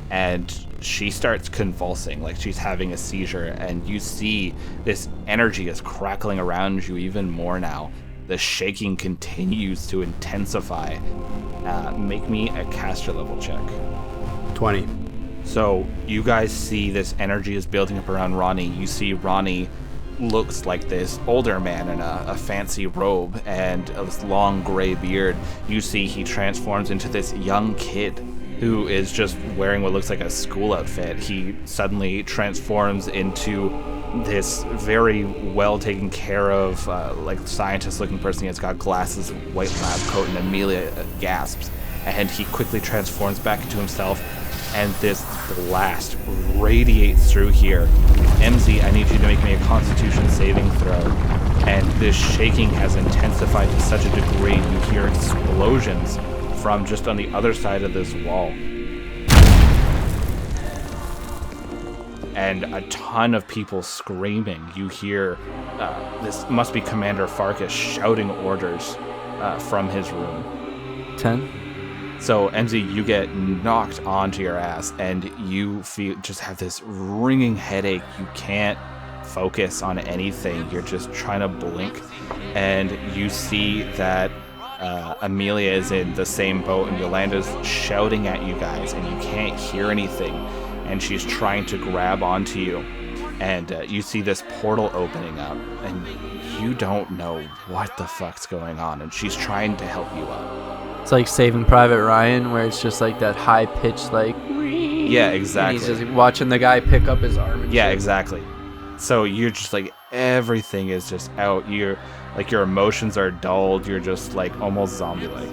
H: and she starts convulsing like she's having a seizure, and you see this energy is crackling around you even more now. The shaking continues to intensify. Make me a caster level check.
F: 20.
H: So you guys see this energy is building up around Ronnie. You see Ronnie looks like this older man in a fancy robe and this long gray beard. You see he transforms into this young kid who is just wearing what looks like a school outfit. He suddenly transforms into this very well taken care of, like scientist looking person. He's got glasses, white lab coat, and Amelia gasps. And he quickly transforms back into himself, and this blast radiates through here. MZ, I need you to make me a constitution saving throw. And this shaking has intensified to such a degree you hear explosions from just on the other side of this wall. And a ton of people screaming. You hear, this must be Commander Farkas shouting orders from his room.
G: 10.
H: So, MZ, you get knocked onto your ass, and you just have this ringing headache. You can't focus on anything. You're just trying to blink, and you see that Amelia is in the same boat, and Yolanda's shouting at you guys, and you can't hear anything, and she's trying to grab onto you, and you see this portal opening up, and you don't know what the fuck's going on, and she's trying to help you up.
G: It's like Saving Private Ryan, where it's just like that high pitched, like.
H: Yeah, exactly.
G: And he's just watching the guy pick up his arm. And
H: yeah,
G: shit.
H: exactly. So you're just like, everything is just out. You're like, your emotions are dulled. You're just like almost zombie-like.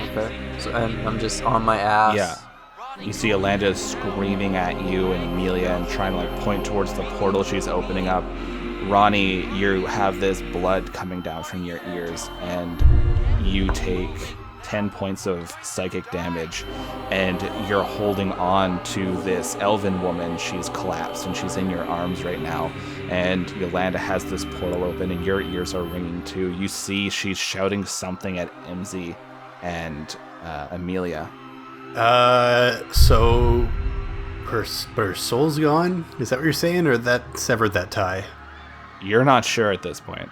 G: Okay. So, and I'm just on my ass.
H: Yeah. You see Yolanda screaming at you and Amelia and trying to like point towards the portal she's opening up. Ronnie, you have this blood coming down from your ears, and you take 10 points of psychic damage, and you're holding on to this elven woman. She's collapsed and she's in your arms right now, and Yolanda has this portal open and your ears are ringing too. You see she's shouting something at MZ and Amelia.
F: So her soul's gone? Is that what you're saying, or that severed that tie?
H: You're not sure at this point.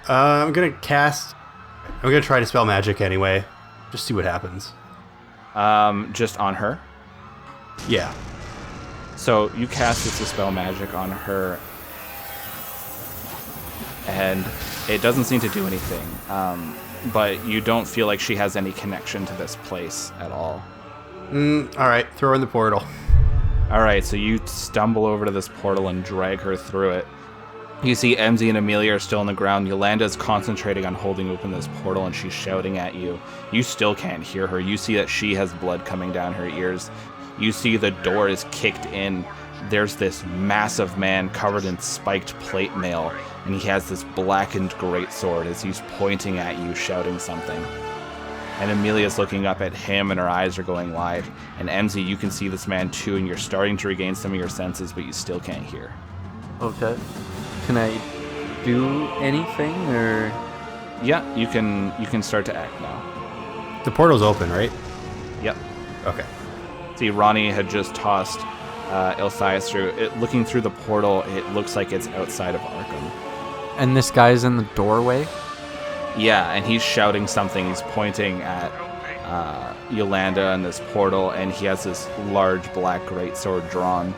F: I'm gonna try to spell magic anyway. Just see what happens.
H: Just on her?
F: Yeah.
H: So you cast this dispel magic on her, and it doesn't seem to do anything. but you don't feel like she has any connection to this place at all.
F: All right, throw in the portal.
H: All right, so you stumble over to this portal and drag her through it. You see MZ and Amelia are still on the ground. Yolanda is concentrating on holding open this portal, and she's shouting at you. You still can't hear her. You see that she has blood coming down her ears. You see the door is kicked in. There's this massive man covered in spiked plate mail, and he has this blackened greatsword as he's pointing at you, shouting something. And Amelia's looking up at him, and her eyes are going wide. And MZ, you can see this man too, and you're starting to regain some of your senses, but you still can't hear.
G: Okay. Can I do anything, or?
H: Yeah, you can start to act now.
F: The portal's open, right?
H: Yep.
F: Okay.
H: See, Ronnie had just tossed Ilthias through. Looking through the portal, it looks like it's outside of Arkham.
G: And this guy's in the doorway?
H: Yeah, and he's shouting something. He's pointing at Yolanda in this portal, and he has this large black greatsword drawn,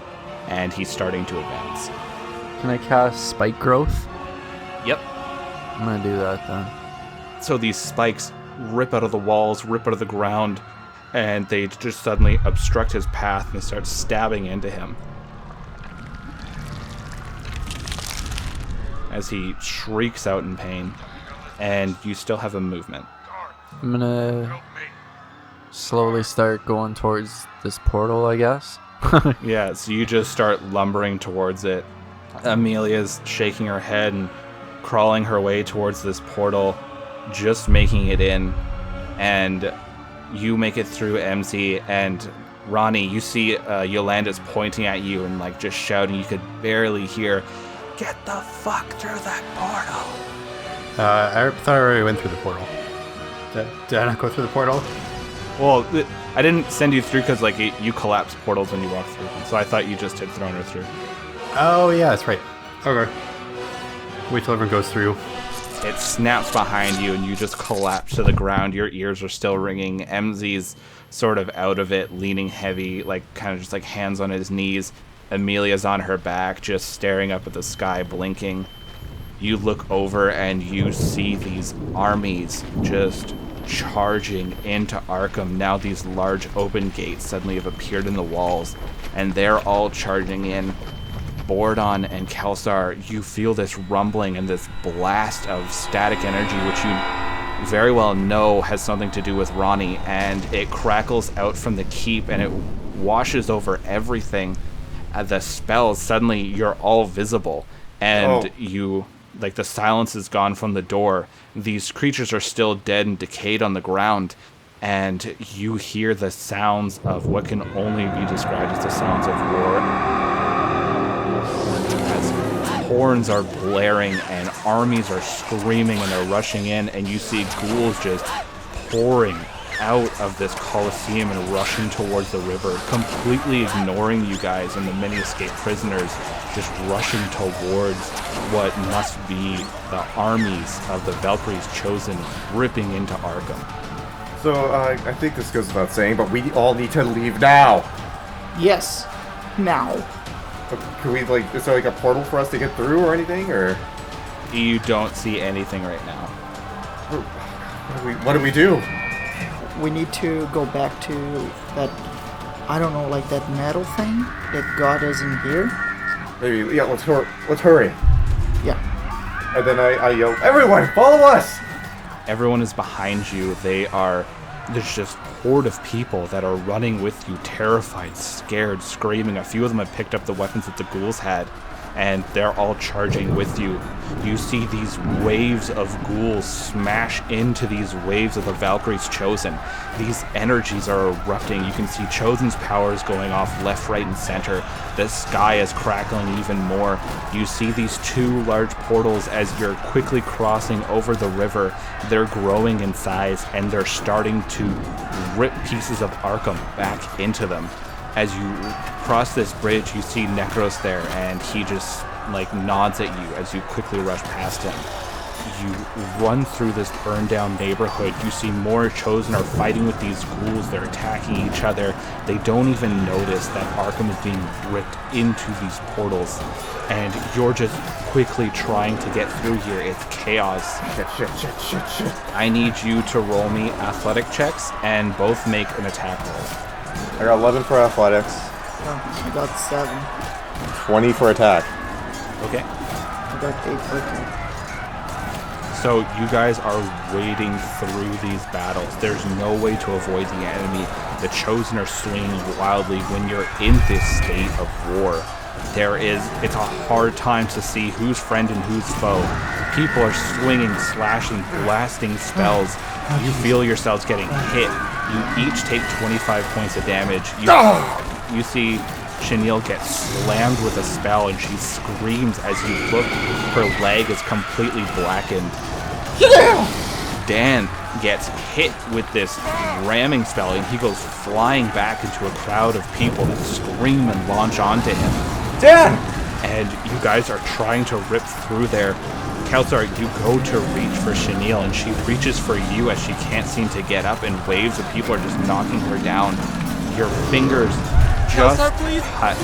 H: and he's starting to advance.
G: Can I cast Spike Growth?
H: Yep.
G: I'm gonna do that then.
H: So these spikes rip out of the walls, rip out of the ground, and they just suddenly obstruct his path, and they start stabbing into him. As he shrieks out in pain, and you still have a movement.
G: I'm gonna slowly start going towards this portal, I guess.
H: Yeah, so you just start lumbering towards it. Amelia's shaking her head and crawling her way towards this portal, just making it in. And you make it through MZ, and Ronnie, you see Yolanda's pointing at you and like just shouting. You could barely hear, "Get the fuck through that portal!"
F: I thought I already went through the portal. Did I not go through the portal?
H: Well, I didn't send you through because like you collapse portals when you walk through them, so I thought you just had thrown her through.
F: Oh, yeah, that's right. Okay. Wait till everyone goes through.
H: It snaps behind you, and you just collapse to the ground. Your ears are still ringing. MZ's sort of out of it, leaning heavy, like kind of just like hands on his knees. Amelia's on her back, just staring up at the sky, blinking. You look over, and you see these armies just charging into Arkham. Now these large open gates suddenly have appeared in the walls, and they're all charging in. Bordon and Kelsar, you feel this rumbling and this blast of static energy, which you very well know has something to do with Ronnie, and it crackles out from the keep, and it washes over everything. The spells, suddenly you're all visible, and you, like, the silence is gone from the door. These creatures are still dead and decayed on the ground, and you hear the sounds of what can only be described as the sounds of war. Horns are blaring and armies are screaming and they're rushing in, and you see ghouls just pouring out of this coliseum and rushing towards the river, completely ignoring you guys and the many escaped prisoners, just rushing towards what must be the armies of the Valkyries chosen, ripping into Arkham.
C: So, I think this goes without saying, but we all need to leave now!
E: Yes. Now.
C: Can we, like, is there like a portal for us to get through or anything, or?
H: You don't see anything right now.
C: What do we do?
E: We need to go back to that, I don't know, like that metal thing that got us in here.
C: Maybe, yeah, let's hurry.
E: Yeah.
C: And then I yell, "Everyone, follow us!"
H: Everyone is behind you. There's just horde of people that are running with you, terrified, scared, screaming. A few of them have picked up the weapons that the ghouls had, and they're all charging with you. You see these waves of ghouls smash into these waves of the Valkyries chosen. These energies are erupting. You can see Chosen's powers going off left, right, and center. The sky is crackling even more. You see these two large portals as you're quickly crossing over the river. They're growing in size, and they're starting to rip pieces of Arkham back into them. As you cross this bridge, you see Necros there, and he just like nods at you as you quickly rush past him. you run through this burned down neighborhood. You see more Chosen are fighting with these ghouls. They're attacking each other. They don't even notice that Arkham is being ripped into these portals. And you're just quickly trying to get through here. It's chaos.
C: Shit.
H: I need you to roll me athletic checks and both make an attack roll.
C: I got 11 for athletics,
E: Oh, I got 7.
C: 20 for attack.
H: Okay.
E: I got 8 for attack.
H: So you guys are wading through these battles. There's no way to avoid the enemy. The Chosen are swinging wildly. When you're in this state of war, it's a hard time to see who's friend and who's foe. People are swinging, slashing, blasting spells. You feel yourselves getting hit. You each take 25 points of damage. You see Chenille gets slammed with a spell, and she screams as you look. Her leg is completely blackened. Dan gets hit with this ramming spell, and he goes flying back into a crowd of people that scream and launch onto him.
C: Dan!
H: And you guys are trying to rip through there. Kelsar, you go to reach for Chenille, and she reaches for you as she can't seem to get up, and waves of people are just knocking her down. Your fingers just touch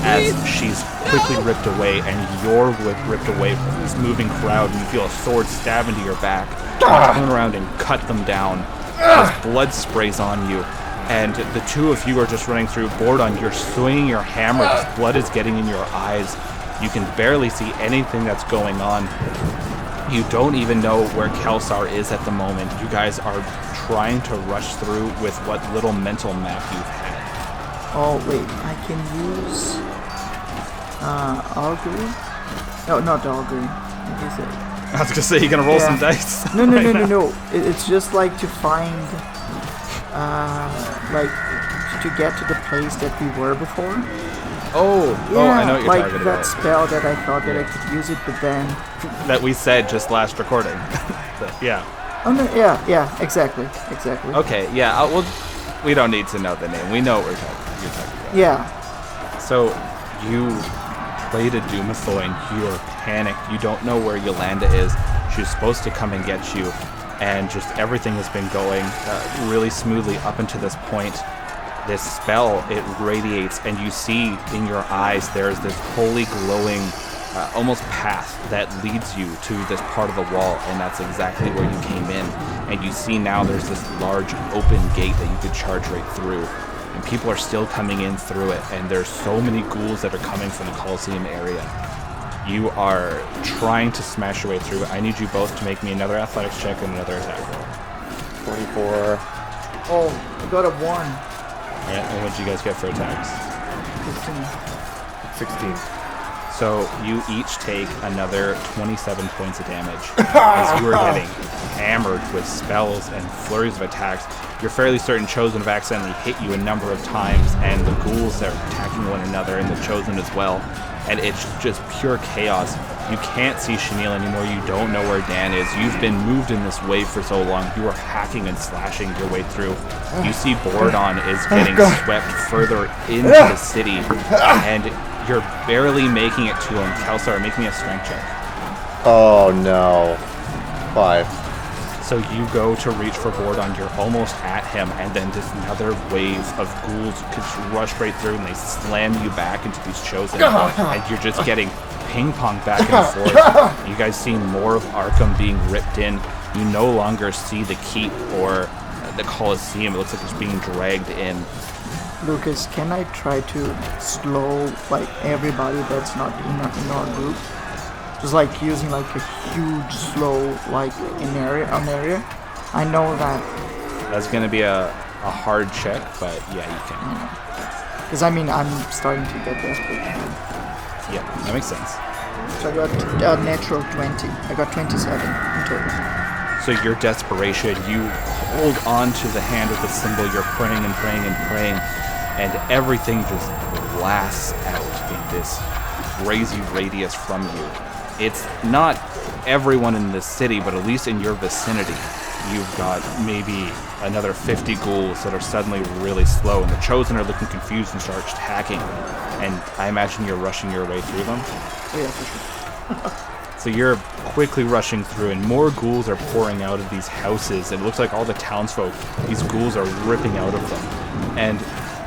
H: as she's quickly ripped away, and you're ripped away from this moving crowd, and you feel a sword stab into your back. You turn around and cut them down as blood sprays on you. And the two of you are just running through. Bordon, you're swinging your hammer. This blood is getting in your eyes. You can barely see anything that's going on. You don't even know where Kelsar is at the moment. You guys are trying to rush through with what little mental map you've had.
E: Oh, wait, I can use... augury? No, not augury. What is it?
H: I was gonna say, you're gonna roll some dice.
E: No. It's just like to find... like, to get to the place that we were before.
H: I know what you're
E: like
H: talking
E: that
H: about.
E: spell that I thought that I could use it, but then...
H: That we said just last recording. Yeah.
E: Oh, no, yeah, exactly.
H: Okay, yeah, we don't need to know the name. We know what you're talking about.
E: Yeah.
H: So, you played a Doomathoin. You're panicked. You don't know where Yolanda is. She's supposed to come and get you. And just everything has been going really smoothly up until this point. This spell, it radiates, and you see in your eyes there's this holy glowing almost path that leads you to this part of the wall, and that's exactly where you came in. And you see now there's this large open gate that you could charge right through, and people are still coming in through it, and there's so many ghouls that are coming from the Coliseum area. You are trying to smash your way through it. I need you both to make me another athletics check and another attack roll.
C: 24.
E: Oh, I got a 1.
H: Alright, and what did you guys get for attacks?
C: 16.
H: So you each take another 27 points of damage as you are getting hammered with spells and flurries of attacks. You're fairly certain Chosen have accidentally hit you a number of times, and the ghouls are attacking one another, and the Chosen as well. And it's just pure chaos. You can't see Chenille anymore. You don't know where Dan is. You've been moved in this wave for so long. You are hacking and slashing your way through. You see Bordon is getting swept further into the city, and you're barely making it to him. Kelsar, make me a strength check.
C: Oh no. 5.
H: So you go to reach for Bordon, you're almost at him, and then just another wave of ghouls just rush right through, and they slam you back into these Chosen, and you're just getting ping-pong back and forth. You guys see more of Arkham being ripped in. You no longer see the keep or the Coliseum. It looks like it's being dragged in.
E: Lucas, can I try to slow like everybody that's not in our group? Just like using like a huge slow like an area. I know that.
H: That's gonna be a hard check, but yeah, you can.
E: Because I mean, I'm starting to get desperate.
H: Yeah, that makes sense.
E: So I got a natural 20. I got 27 in total.
H: So your desperation, you hold on to the hand of the symbol. You're praying and praying and praying, and everything just blasts out in this crazy radius from you. It's not everyone in this city, but at least in your vicinity, you've got maybe another 50 ghouls that are suddenly really slow, and the Chosen are looking confused and start hacking. And I imagine you're rushing your way through them.
E: Oh yeah, for sure.
H: So you're quickly rushing through, and more ghouls are pouring out of these houses. And it looks like all the townsfolk, these ghouls are ripping out of them. And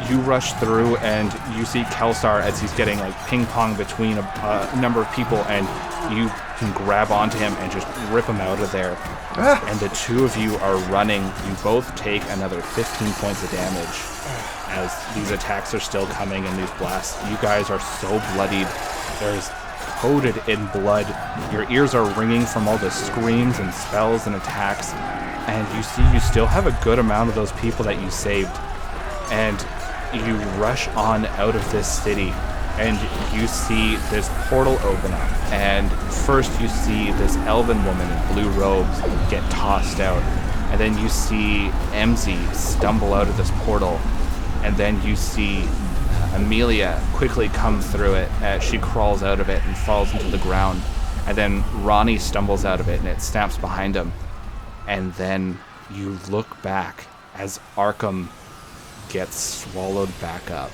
H: you rush through, and you see Kelsar as he's getting like ping pong between a number of people, and you can grab onto him and just rip him out of there. And the two of you are running. You both take another 15 points of damage as these attacks are still coming and these blasts. You guys are so bloodied. There's coated in blood. Your ears are ringing from all the screams and spells and attacks. And you see you still have a good amount of those people that you saved. And you rush on out of this city, and you see this portal open up. And first you see this elven woman in blue robes get tossed out. And then you see MZ stumble out of this portal. And then you see Amelia quickly come through it as she crawls out of it and falls into the ground. And then Ronnie stumbles out of it and it snaps behind him. And then you look back as Arkham gets swallowed back up.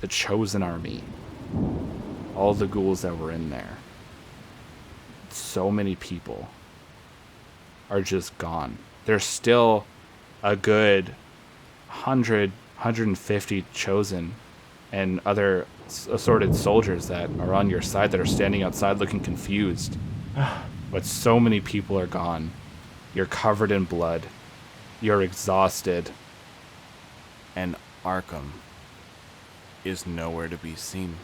H: The Chosen Army, all the ghouls that were in there, so many people are just gone. There's still a good 100, 150 Chosen and other assorted soldiers that are on your side that are standing outside looking confused. But so many people are gone. You're covered in blood. You're exhausted. And Arkham is nowhere to be seen.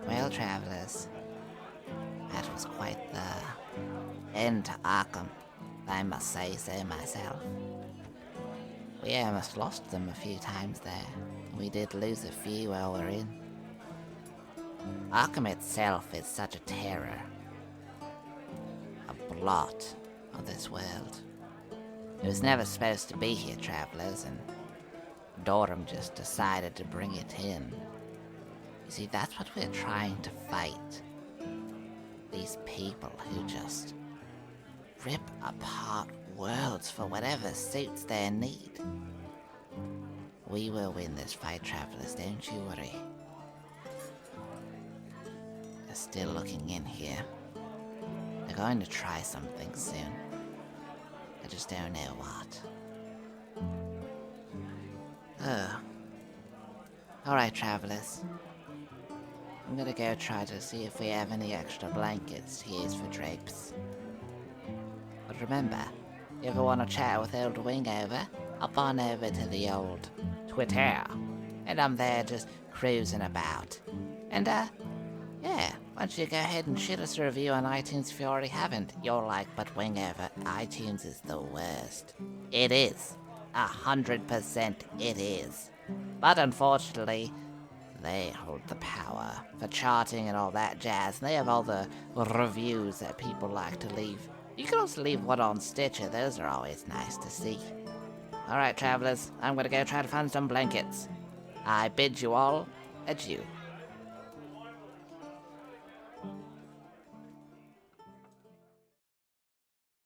B: Well, travelers, that was quite the end to Arkham, I must say so myself. We almost lost them a few times there. We did lose a few while we're in. Arkham itself is such a terror, a blot of this world. It was never supposed to be here, travelers, and Durham just decided to bring it in. You see, that's what we're trying to fight. These people who just rip apart worlds for whatever suits their need. We will win this fight, travelers, don't you worry. They're still looking in here. They're going to try something soon. I just don't know what. Alright, travelers. I'm gonna go try to see if we have any extra blankets to use for drapes. But remember, if you ever want to chat with old Wingover, hop on over to the old Twitter. And I'm there just cruising about. And, yeah, why don't you go ahead and shoot us a review on iTunes if you already haven't. You're like, but Wingover, iTunes is the worst. It is. 100% it is. But unfortunately, they hold the power for charting and all that jazz, and they have all the reviews that people like to leave. You can also leave one on Stitcher, those are always nice to see. Alright, travelers, I'm gonna go try to find some blankets. I bid you all adieu.